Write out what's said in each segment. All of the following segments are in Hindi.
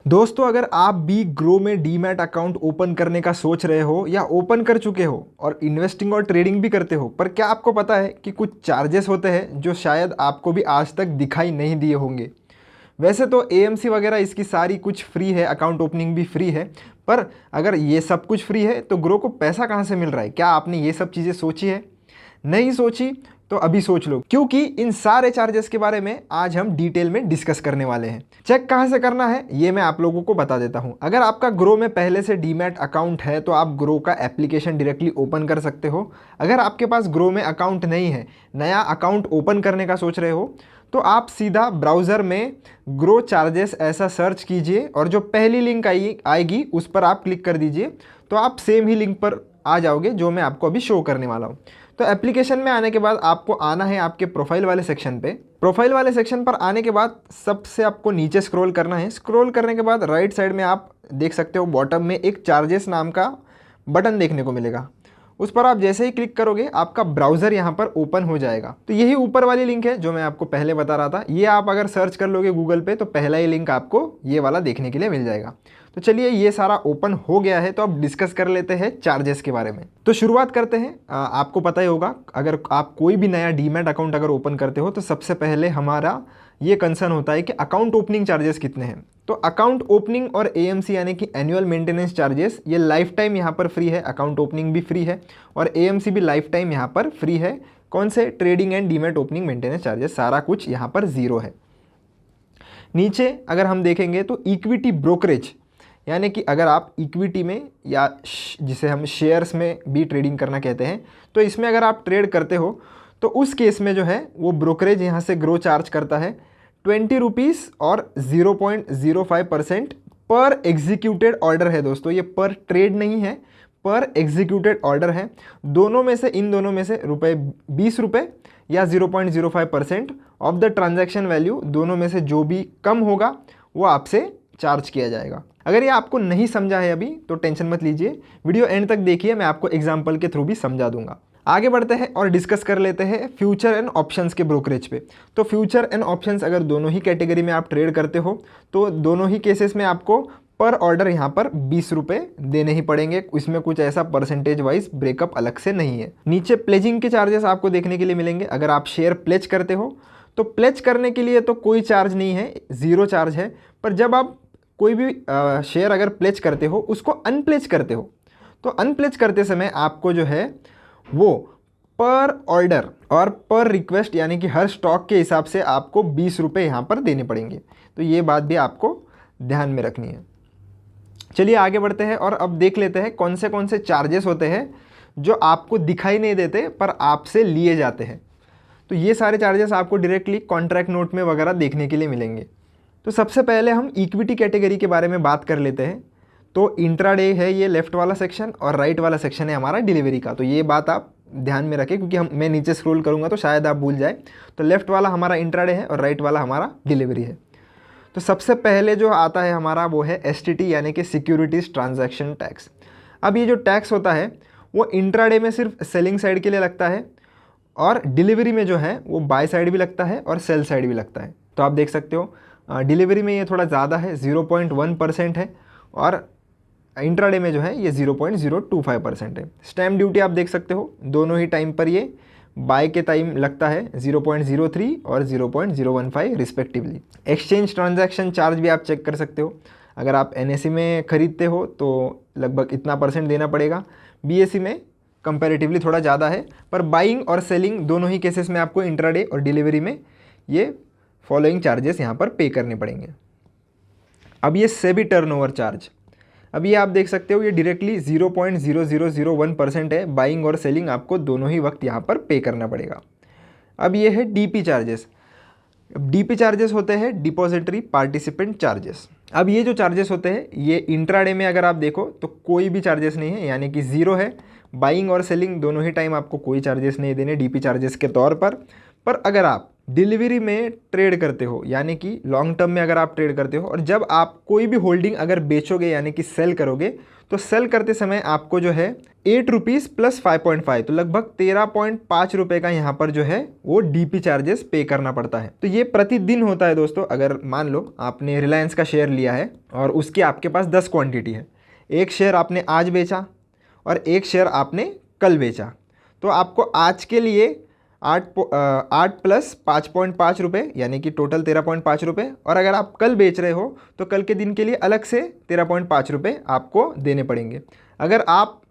दोस्तों, अगर आप भी ग्रो में डीमैट अकाउंट ओपन करने का सोच रहे हो या ओपन कर चुके हो और इन्वेस्टिंग और ट्रेडिंग भी करते हो, पर क्या आपको पता है कि कुछ चार्जेस होते हैं जो शायद आपको भी आज तक दिखाई नहीं दिए होंगे। वैसे तो एएमसी वगैरह इसकी सारी कुछ फ्री है, अकाउंट ओपनिंग भी फ्री है, पर अगर ये सब कुछ फ्री है तो ग्रो को पैसा कहाँ से मिल रहा है? क्या आपने ये सब चीज़ें सोची है? नहीं सोची तो अभी सोच लो, क्योंकि इन सारे चार्जेस के बारे में आज हम डिटेल में डिस्कस करने वाले हैं। चेक कहाँ से करना है ये मैं आप लोगों को बता देता हूँ। अगर आपका ग्रो में पहले से डीमैट अकाउंट है तो आप ग्रो का एप्लीकेशन डायरेक्टली ओपन कर सकते हो। अगर आपके पास ग्रो में अकाउंट नहीं है, नया अकाउंट ओपन करने का सोच रहे हो, तो आप सीधा ब्राउज़र में ग्रो चार्जेस ऐसा सर्च कीजिए और जो पहली लिंक आएगी उस पर आप क्लिक कर दीजिए, तो आप सेम ही लिंक पर आ जाओगे जो मैं आपको अभी शो करने वाला हूँ। तो एप्लीकेशन में आने के बाद आपको आना है आपके प्रोफाइल वाले सेक्शन पे। प्रोफाइल वाले सेक्शन पर आने के बाद सबसे आपको नीचे स्क्रॉल करना है। स्क्रॉल करने के बाद राइट साइड में आप देख सकते हो बॉटम में एक चार्जेस नाम का बटन देखने को मिलेगा। उस पर आप जैसे ही क्लिक करोगे आपका ब्राउज़र यहाँ पर ओपन हो जाएगा। तो यही ऊपर वाली लिंक है जो मैं आपको पहले बता रहा था। ये आप अगर सर्च कर लोगे गूगल पे तो पहला ही लिंक आपको ये वाला देखने के लिए मिल जाएगा। तो चलिए, ये सारा ओपन हो गया है तो अब डिस्कस कर लेते हैं चार्जेस के बारे में। तो शुरुआत करते हैं। आपको पता ही होगा, अगर आप कोई भी नया डीमैट अकाउंट अगर ओपन करते हो तो सबसे पहले हमारा ये कंसर्न होता है कि अकाउंट ओपनिंग चार्जेस कितने हैं। तो अकाउंट ओपनिंग और एएमसी यानी कि एनुअल मेंटेनेंस चार्जेस, ये लाइफ टाइम यहाँ पर फ्री है। अकाउंट ओपनिंग भी फ्री है और एएमसी भी लाइफ टाइम यहाँ पर फ्री है। कौन से? Trading and demat opening maintenance charges, सारा कुछ यहाँ पर ज़ीरो है। नीचे अगर हम देखेंगे तो इक्विटी ब्रोकरेज, यानी कि अगर आप इक्विटी में या जिसे हम शेयर्स में भी ट्रेडिंग करना कहते हैं, तो इसमें अगर आप ट्रेड करते हो तो उस केस में जो है वो ब्रोकरेज यहाँ से ग्रो चार्ज करता है 20 रुपीज़ और 0.05% पर एग्जीक्यूटेड ऑर्डर है। दोस्तों, ये पर ट्रेड नहीं है, पर एग्जीक्यूटेड ऑर्डर है। दोनों में से, इन दोनों में से ₹20 या 0.05% ऑफ द ट्रांजैक्शन वैल्यू, दोनों में से जो भी कम होगा वो आपसे चार्ज किया जाएगा। अगर ये आपको नहीं समझा है अभी तो टेंशन मत लीजिए, वीडियो एंड तक देखिए, मैं आपको एग्जांपल के थ्रू भी समझा दूंगा। आगे बढ़ते हैं और डिस्कस कर लेते हैं फ्यूचर एंड ऑप्शंस के ब्रोकरेज पे। तो फ्यूचर एंड ऑप्शंस अगर दोनों ही कैटेगरी में आप ट्रेड करते हो तो दोनों ही केसेस में आपको पर ऑर्डर यहाँ पर ₹20 देने ही पड़ेंगे। इसमें कुछ ऐसा परसेंटेज वाइज ब्रेकअप अलग से नहीं है। नीचे प्लेजिंग के चार्जेस आपको देखने के लिए मिलेंगे। अगर आप शेयर प्लेज करते हो तो प्लेज करने के लिए तो कोई चार्ज नहीं है, ज़ीरो चार्ज है। पर जब आप कोई भी शेयर अगर प्लेज करते हो, उसको अनप्लेज करते हो, तो अनप्लेज करते समय आपको जो है वो पर ऑर्डर और पर रिक्वेस्ट यानी कि हर स्टॉक के हिसाब से आपको ₹20 यहाँ पर देने पड़ेंगे। तो ये बात भी आपको ध्यान में रखनी है। चलिए आगे बढ़ते हैं और अब देख लेते हैं कौन से चार्जेस होते हैं जो आपको दिखाई नहीं देते पर आपसे लिए जाते हैं। तो ये सारे चार्जेस आपको डायरेक्टली कॉन्ट्रैक्ट नोट में वगैरह देखने के लिए मिलेंगे। तो सबसे पहले हम इक्विटी कैटेगरी के बारे में बात कर लेते हैं। तो इंट्राडे है ये लेफ्ट वाला सेक्शन और राइट वाला सेक्शन है हमारा डिलीवरी का। तो ये बात आप ध्यान में रखें क्योंकि मैं नीचे स्क्रॉल करूँगा तो शायद आप भूल जाए। तो लेफ्ट वाला हमारा इंट्राडे है और राइट वाला हमारा डिलीवरी है। तो सबसे पहले जो आता है हमारा वो है एसटीटी यानी कि सिक्योरिटीज़ ट्रांजैक्शन टैक्स। अब ये जो टैक्स होता है वो इंट्राडे में सिर्फ सेलिंग साइड के लिए लगता है और डिलीवरी में जो है वो बाय साइड भी लगता है और सेल साइड भी लगता है। तो आप देख सकते हो डिलीवरी में ये थोड़ा ज़्यादा है, 0.1% है, और इंट्राडे में जो है ये 0.025% है। स्टैम्प ड्यूटी आप देख सकते हो दोनों ही टाइम पर ये बाय के टाइम लगता है 0.03 और 0.015 रिस्पेक्टिवली। एक्सचेंज ट्रांजैक्शन चार्ज भी आप चेक कर सकते हो। अगर आप एनएससी में ख़रीदते हो तो लगभग इतना % देना पड़ेगा। बीएसई में कंपैरेटिवली थोड़ा ज़्यादा है, पर बाइंग और सेलिंग दोनों ही केसेस में आपको इंट्राडे और डिलीवरी में ये फॉलोइंग चार्जेस यहाँ पर पे करने पड़ेंगे। अब ये सेबी टर्नओवर चार्ज, अब ये आप देख सकते हो ये डायरेक्टली 0.0001% है। बाइंग और सेलिंग आपको दोनों ही वक्त यहाँ पर पे करना पड़ेगा। अब ये है डीपी चार्जेस। डीपी चार्जेस होते हैं डिपॉजिटरी पार्टिसिपेंट चार्जेस। अब ये जो चार्जेस होते हैं ये इंट्राडे में अगर आप देखो तो कोई भी चार्जेस नहीं है, यानी कि ज़ीरो है। बाइंग और सेलिंग दोनों ही टाइम आपको कोई चार्जेस नहीं देने डीपी चार्जेस के तौर पर अगर आप डिलीवरी में ट्रेड करते हो, यानी कि लॉन्ग टर्म में अगर आप ट्रेड करते हो, और जब आप कोई भी होल्डिंग अगर बेचोगे यानी कि सेल करोगे, तो सेल करते समय आपको जो है 8 रुपीज़ प्लस 5.5 तो लगभग 13.5 रुपये का यहाँ पर जो है वो डीपी चार्जेस पे करना पड़ता है। तो ये प्रतिदिन होता है दोस्तों। अगर मान लो आपने रिलायंस का शेयर लिया है और उसकी आपके पास 10 क्वांटिटी है, एक शेयर आपने आज बेचा और एक शेयर आपने कल बेचा, तो आपको आज के लिए 8 प्लस 5.5 रुपये यानी कि टोटल 13.5 रुपये, और अगर आप कल बेच रहे हो तो कल के दिन के लिए अलग से 13.5 रुपये आपको देने पड़ेंगे। अगर आप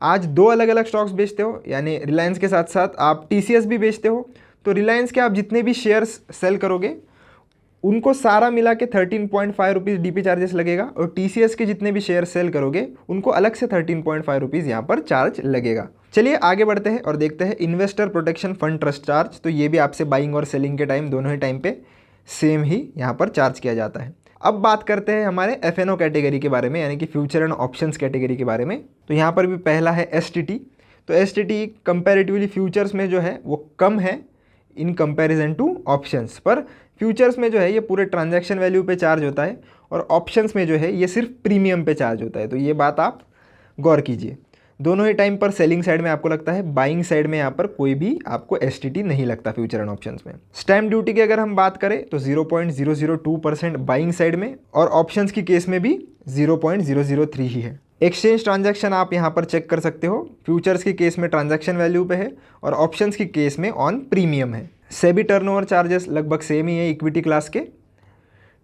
आज दो अलग अलग स्टॉक्स बेचते हो, यानी रिलायंस के साथ साथ आप टीसीएस भी बेचते हो, तो रिलायंस के आप जितने भी शेयर्स सेल करोगे उनको सारा मिला के 13.5 रुपीज़ डीपी चार्जेस लगेगा, और टीसीएस के जितने भी शेयर सेल करोगे उनको अलग से 13.5 रुपीज़ यहाँ पर चार्ज लगेगा। चलिए आगे बढ़ते हैं और देखते हैं investor protection fund trust charge. तो ये भी आपसे बाइंग और सेलिंग के टाइम दोनों ही टाइम पे सेम ही यहाँ पर चार्ज किया जाता है। अब बात करते हैं हमारे एफएनओ कैटेगरी के बारे में, यानी कि फ्यूचर एंड ऑप्शंस कैटेगरी के बारे में। तो यहाँ पर भी पहला है एसटीटी। तो एसटीटी कंपैरेटिवली फ्यूचर्स में जो है वो कम है इन कंपैरिजन टू ऑप्शंस, पर फ्यूचर्स में जो है ये पूरे ट्रांजैक्शन वैल्यू पे चार्ज होता है और ऑप्शंस में जो है ये सिर्फ प्रीमियम पे चार्ज होता है। तो ये बात आप गौर कीजिए। दोनों ही टाइम पर सेलिंग साइड में आपको लगता है, बाइंग साइड में यहाँ पर कोई भी आपको एसटीटी नहीं लगता फ्यूचर एंड ऑप्शंस में। स्टैम्प ड्यूटी की अगर हम बात करें तो 0.002% बाइंग साइड में, और ऑप्शंस की केस में भी 0.003 ही है। एक्सचेंज ट्रांजैक्शन आप यहाँ पर चेक कर सकते हो, फ्यूचर्स की केस में ट्रांजैक्शन वैल्यू पे है और ऑप्शंस की केस में ऑन प्रीमियम है। सेबी टर्नओवर चार्जेस लगभग सेम ही है इक्विटी क्लास के।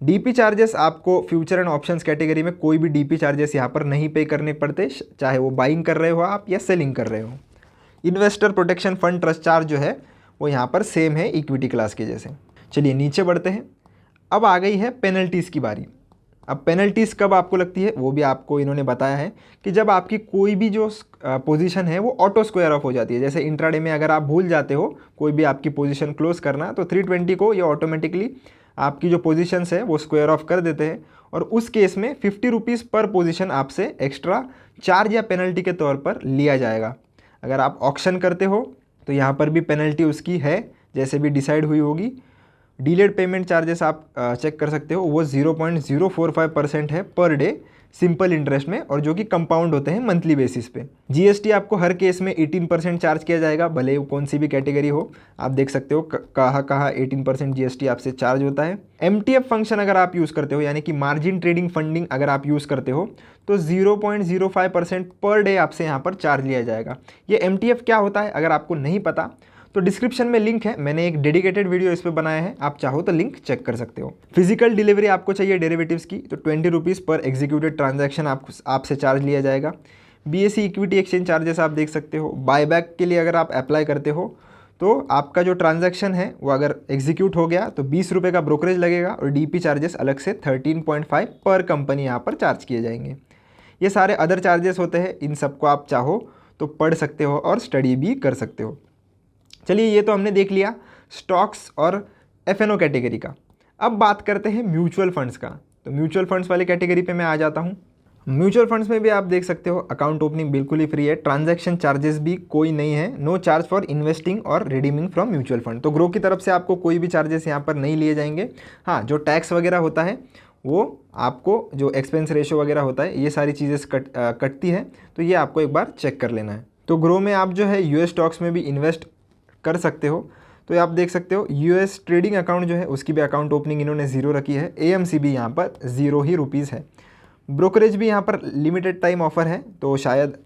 डीपी चार्जेस आपको फ्यूचर एंड ऑप्शंस कैटेगरी में कोई भी डीपी चार्जेस यहाँ पर नहीं पे करने पड़ते, चाहे वो बाइंग कर रहे हो आप या सेलिंग कर रहे हो। Investor protection fund trust charge जो है वो यहाँ पर सेम है इक्विटी क्लास के जैसे। चलिए नीचे बढ़ते हैं। अब आ गई है पेनल्टीज़ की बारी। अब पेनल्टीज़ कब आपको लगती है वो भी आपको इन्होंने बताया है कि जब आपकी कोई भी जो पोजीशन है वो ऑटो स्क्वायर ऑफ हो जाती है। जैसे इंट्राडे में अगर आप भूल जाते हो कोई भी आपकी पोजीशन क्लोज करना, तो 320 को ये ऑटोमेटिकली आपकी जो पोजीशंस है वो स्क्वायर ऑफ कर देते हैं, और उस केस में 50 रुपीज़ पर पोजीशन आपसे एक्स्ट्रा चार्ज या पेनल्टी के तौर पर लिया जाएगा। अगर आप ऑक्शन करते हो तो यहाँ पर भी पेनल्टी उसकी है जैसे भी डिसाइड हुई होगी। डीलेड पेमेंट चार्जेस आप चेक कर सकते हो, वो 0.045% है पर डे सिंपल इंटरेस्ट में, और जो कि कंपाउंड होते हैं मंथली बेसिस पे। जीएसटी आपको हर केस में 18% चार्ज किया जाएगा, भले वो कौन सी भी कैटेगरी हो। आप देख सकते हो कहाँ कहाँ 18% जीएसटी आपसे चार्ज होता है। एमटीएफ फंक्शन अगर आप यूज़ करते हो, यानी कि मार्जिन ट्रेडिंग फंडिंग अगर आप यूज़ करते हो, तो 0.05% पर डे आपसे यहाँ पर चार्ज लिया जाएगा। ये एमटीएफ क्या होता है अगर आपको नहीं पता तो डिस्क्रिप्शन में लिंक है, मैंने एक डेडिकेटेड वीडियो इस पे बनाया है, आप चाहो तो लिंक चेक कर सकते हो। फिजिकल डिलीवरी आपको चाहिए डेरिवेटिव्स की, तो 20 रुपीज़ पर एग्जीक्यूटेड ट्रांजैक्शन आपसे चार्ज लिया जाएगा। बीएसई इक्विटी एक्सचेंज चार्जेस आप देख सकते हो। बायबैक के लिए अगर आप अप्लाई करते हो तो आपका जो ट्रांजैक्शन है वो अगर एग्जीक्यूट हो गया तो 20 रुपये का ब्रोकरेज लगेगा, और डीपी चार्जेस अलग से 13.5 पर कंपनी यहाँ पर चार्ज किए जाएंगे। ये सारे अदर चार्जेस होते हैं, इन सबको आप चाहो तो पढ़ सकते हो और स्टडी भी कर सकते हो। चलिए ये तो हमने देख लिया स्टॉक्स और एफएनओ कैटेगरी का। अब बात करते हैं म्यूचुअल फंड्स का। तो म्यूचुअल फंड्स वाली कैटेगरी पे मैं आ जाता हूँ। म्यूचुअल फंड्स में भी आप देख सकते हो अकाउंट ओपनिंग बिल्कुल ही फ्री है, ट्रांजैक्शन चार्जेस भी कोई नहीं है, नो चार्ज फॉर इन्वेस्टिंग और रिडीमिंग फ्रॉम म्यूचुअल फंड। तो ग्रो की तरफ से आपको कोई भी चार्जेस यहाँ पर नहीं लिए जाएंगे। हाँ, जो टैक्स वगैरह होता है वो आपको, जो एक्सपेंस रेशो वगैरह होता है, ये सारी चीज़ें कटती है, तो ये आपको एक बार चेक कर लेना है। तो ग्रो में आप जो है यूएस स्टॉक्स में भी इन्वेस्ट कर सकते हो। तो आप देख सकते हो यूएस ट्रेडिंग अकाउंट जो है उसकी भी अकाउंट ओपनिंग इन्होंने 0 रखी है। एएमसी भी यहाँ पर 0 ही रुपीज़ है। ब्रोकरेज भी यहाँ पर लिमिटेड टाइम ऑफर है, तो शायद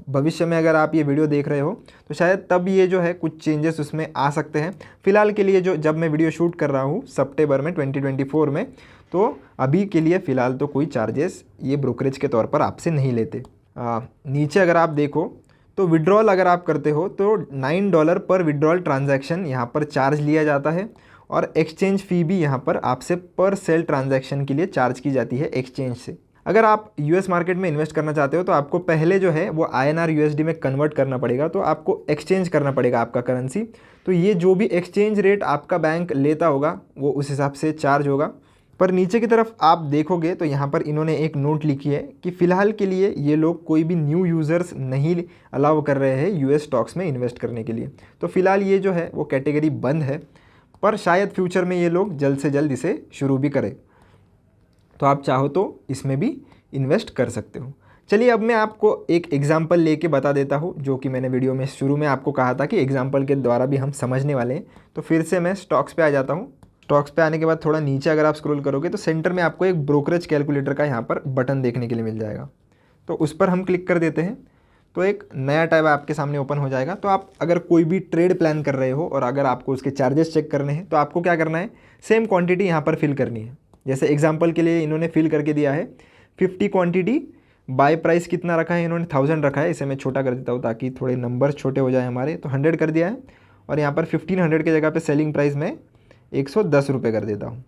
भविष्य में अगर आप ये वीडियो देख रहे हो तो शायद तब ये जो है कुछ चेंजेस उसमें आ सकते हैं। फ़िलहाल के लिए जो जब मैं वीडियो शूट कर रहा हूँ सितंबर में 2024 में, तो अभी के लिए फ़िलहाल तो कोई चार्जेस ये ब्रोकरेज के तौर पर आपसे नहीं लेते। नीचे अगर आप देखो तो विड्रॉल अगर आप करते हो तो $9 पर विड्रॉल ट्रांजैक्शन यहाँ पर चार्ज लिया जाता है, और एक्सचेंज फ़ी भी यहाँ पर आपसे पर सेल ट्रांजैक्शन के लिए चार्ज की जाती है एक्सचेंज से। अगर आप यूएस मार्केट में इन्वेस्ट करना चाहते हो तो आपको पहले जो है वो INR USD में कन्वर्ट करना पड़ेगा, तो आपको एक्सचेंज करना पड़ेगा आपका करेंसी। तो ये जो भी एक्सचेंज रेट आपका बैंक लेता होगा वो उस हिसाब से चार्ज होगा। पर नीचे की तरफ आप देखोगे तो यहाँ पर इन्होंने एक नोट लिखी है कि फ़िलहाल के लिए ये लोग कोई भी न्यू यूज़र्स नहीं अलाउ कर रहे हैं यूएस स्टॉक्स में इन्वेस्ट करने के लिए। तो फ़िलहाल ये जो है वो कैटेगरी बंद है। पर शायद फ्यूचर में ये लोग जल्द से जल्द इसे शुरू भी करें। तो आप चाहो तो इसमें भी इन्वेस्ट कर सकते हो। चलिए अब मैं आपको एक एग्जाम्पल लेके बता देता हूँ, जो कि मैंने वीडियो में शुरू में आपको कहा था कि एग्जाम्पल के द्वारा भी हम समझने वाले हैं। तो फिर से मैं स्टॉक्स पे आ जाता हूँ। स्टॉक्स पे आने के बाद थोड़ा नीचे अगर आप स्क्रॉल करोगे तो सेंटर में आपको एक ब्रोकरेज कैलकुलेटर का यहाँ पर बटन देखने के लिए मिल जाएगा। तो उस पर हम क्लिक कर देते हैं तो एक नया टैब आपके सामने ओपन हो जाएगा। तो आप अगर कोई भी ट्रेड प्लान कर रहे हो और अगर आपको उसके चार्जेस चेक करने हैं तो आपको क्या करना है, सेम क्वांटिटी यहाँ पर फिल करनी है। जैसे एग्जांपल के लिए इन्होंने फिल करके दिया है 50 क्वांटिटी, बाय प्राइस कितना रखा है इन्होंने 1000 रखा है। इसे मैं छोटा कर देता हूँ ताकि थोड़े नंबर्स छोटे हो जाए हमारे। तो 100 कर दिया है और यहाँ पर 1500 की जगह पे सेलिंग प्राइस में 110 रुपये कर देता हूँ।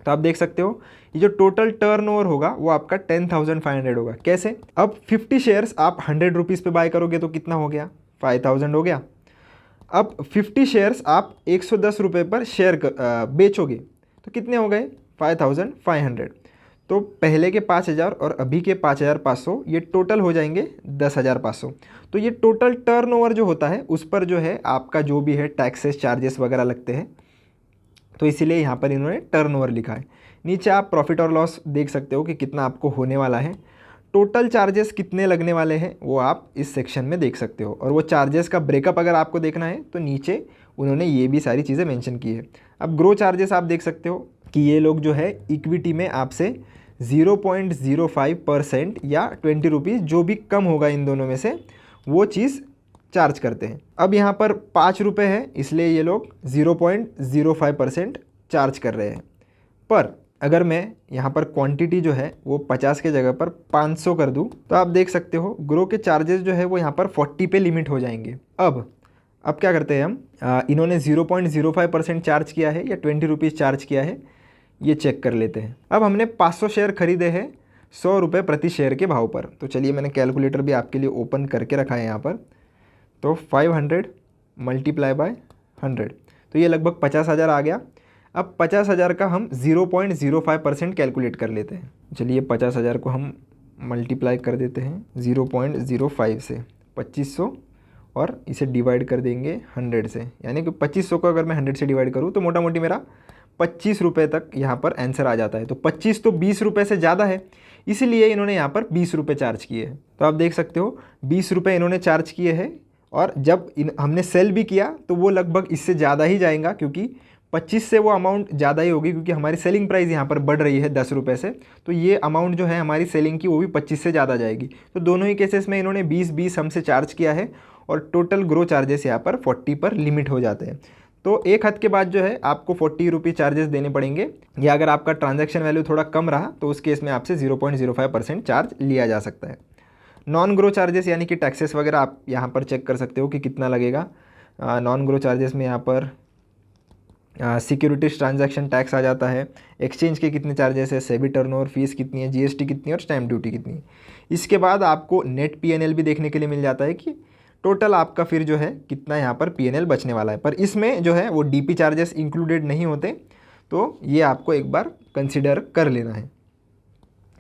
तो आप देख सकते हो ये जो टोटल टर्नओवर होगा वो आपका 10,500 होगा। कैसे? अब 50 शेयर्स आप 100 रुपीज़ पे बाय करोगे तो कितना हो गया, 5000 हो गया। अब 50 शेयर्स आप 110 रुपये पर शेयर बेचोगे तो कितने हो गए, 5500। तो पहले के 5000 और अभी के 5500 ये टोटल हो जाएंगे 10,500। तो ये टोटल टर्नओवर जो होता है उस पर जो है आपका जो भी है टैक्सेस चार्जेस वगैरह लगते हैं। तो इसीलिए यहाँ पर इन्होंने टर्नओवर लिखा है। नीचे आप प्रॉफिट और लॉस देख सकते हो कि कितना आपको होने वाला है। टोटल चार्जेस कितने लगने वाले हैं वो आप इस सेक्शन में देख सकते हो। और वो चार्जेस का ब्रेकअप अगर आपको देखना है तो नीचे उन्होंने ये भी सारी चीज़ें मेंशन की है। अब ग्रो चार्जेस आप देख सकते हो कि ये लोग जो है इक्विटी में आपसे 0.05% या 20 रुपीज़ जो भी कम होगा इन दोनों में से वो चीज़ चार्ज करते हैं। अब यहाँ पर 5 रुपये है इसलिए ये लोग 0.05% चार्ज कर रहे हैं। पर अगर मैं यहाँ पर क्वांटिटी जो है वो 50 के जगह पर 500 कर दूँ तो आप देख सकते हो ग्रो के चार्जेस जो है वो यहाँ पर 40 पे लिमिट हो जाएंगे। अब क्या करते हैं हम, इन्होंने 0.05% चार्ज किया है या 20 रुपीज़ चार्ज किया है ये चेक कर लेते हैं। अब हमने 500 शेयर खरीदे हैं 100 रुपये प्रति शेयर के भाव पर। तो चलिए मैंने कैलकुलेटर भी आपके लिए ओपन करके रखा है यहाँ पर। तो 500 मल्टीप्लाई बाय 100 तो ये लगभग 50,000 आ गया। अब 50,000 का हम 0.05% कैलकुलेट कर लेते हैं। चलिए 50,000 को हम मल्टीप्लाई कर देते हैं 0.05 से 2500 और इसे डिवाइड कर देंगे 100 से, यानी कि 2500 को अगर मैं 100 से डिवाइड करूँ तो मोटा मोटी मेरा 25 रुपये तक यहाँ पर आंसर आ जाता है। तो 25 तो 20 रुपये से ज़्यादा है इसीलिए इन्होंने यहाँ पर 20 रुपये चार्ज किए हैं। तो आप देख सकते हो 20 रुपये इन्होंने चार्ज किए हैं और जब हमने सेल भी किया तो वो लगभग इससे ज़्यादा ही जाएगा, क्योंकि 25 से वो अमाउंट ज़्यादा ही होगी क्योंकि हमारी सेलिंग प्राइस यहाँ पर बढ़ रही है 10 रुपये से। तो ये अमाउंट जो है हमारी सेलिंग की वो भी 25 से ज़्यादा जाएगी। तो दोनों ही केसेस में इन्होंने 20-20 हमसे चार्ज किया है और टोटल ग्रो चार्जेस यहाँ पर 40 पर लिमिट हो जाते हैं। तो एक हद के बाद जो है आपको 40 रुपये चार्जेस देने पड़ेंगे, या अगर आपका ट्रांजैक्शन वैल्यू थोड़ा कम रहा तो उस केस में आपसे 0.05% चार्ज लिया जा सकता है। नॉन ग्रो चार्जेस यानी कि टैक्सेस वगैरह आप यहाँ पर चेक कर सकते हो कि कितना लगेगा। नॉन ग्रो चार्जेस में यहाँ पर सिक्योरिटीज ट्रांजैक्शन टैक्स आ जाता है, एक्सचेंज के कितने चार्जेस है, सेबी टर्नओवर फीस कितनी है, जीएसटी कितनी है और स्टैम्प ड्यूटी कितनी है। इसके बाद आपको नेट पीएनएल भी देखने के लिए मिल जाता है कि टोटल आपका फिर जो है कितना यहाँ पर पीएनएल बचने वाला है। पर इसमें जो है वो डीपी चार्जेस इंक्लूडेड नहीं होते, तो ये आपको एक बार कंसिडर कर लेना है।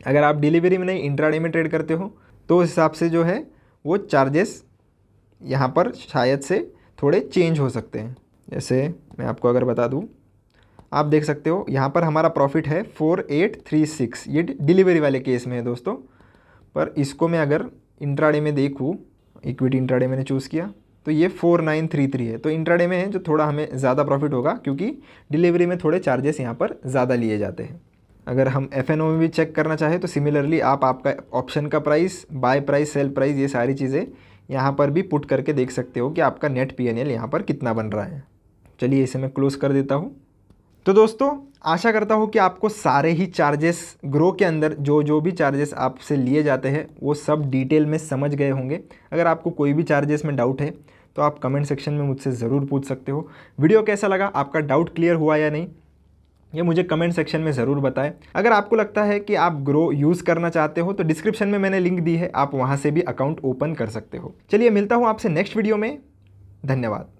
अगर आप डिलीवरी में नहीं इंट्राडे में ट्रेड करते हो तो उस हिसाब से जो है वो चार्जेस यहाँ पर शायद से थोड़े चेंज हो सकते हैं। जैसे मैं आपको अगर बता दूँ, आप देख सकते हो यहाँ पर हमारा प्रॉफिट है 4836, ये डिलीवरी वाले केस में है दोस्तों। पर इसको मैं अगर इंट्राडे में देखूँ, इक्विटी इंट्राडे मैंने चूज़ किया तो ये 4933 है। तो इंट्राडे में है जो थोड़ा हमें ज़्यादा प्रॉफिट होगा क्योंकि डिलीवरी में थोड़े चार्जेस यहाँ पर ज़्यादा लिए जाते हैं। अगर हम एफएनओ में भी चेक करना चाहें तो सिमिलरली आप आपका ऑप्शन का price, buy price, sell price, ये सारी चीज़ें यहाँ पर भी पुट करके देख सकते हो कि आपका नेट पीएनएल यहाँ पर कितना बन रहा है। चलिए इसे मैं क्लोज़ कर देता हूँ। तो दोस्तों आशा करता हूँ कि आपको सारे ही चार्जेस ग्रो के अंदर जो भी चार्जेस आपसे लिए जाते हैं वो सब डिटेल में समझ गए होंगे। अगर आपको कोई भी चार्जेस में डाउट है तो आप कमेंट सेक्शन में मुझसे ज़रूर पूछ सकते हो। वीडियो कैसा लगा, आपका डाउट क्लियर हुआ या नहीं, ये मुझे कमेंट सेक्शन में ज़रूर बताएं। अगर आपको लगता है कि आप ग्रो यूज़ करना चाहते हो तो डिस्क्रिप्शन में मैंने लिंक दी है, आप वहाँ से भी अकाउंट ओपन कर सकते हो। चलिए मिलता हूँ आपसे नेक्स्ट वीडियो में। धन्यवाद।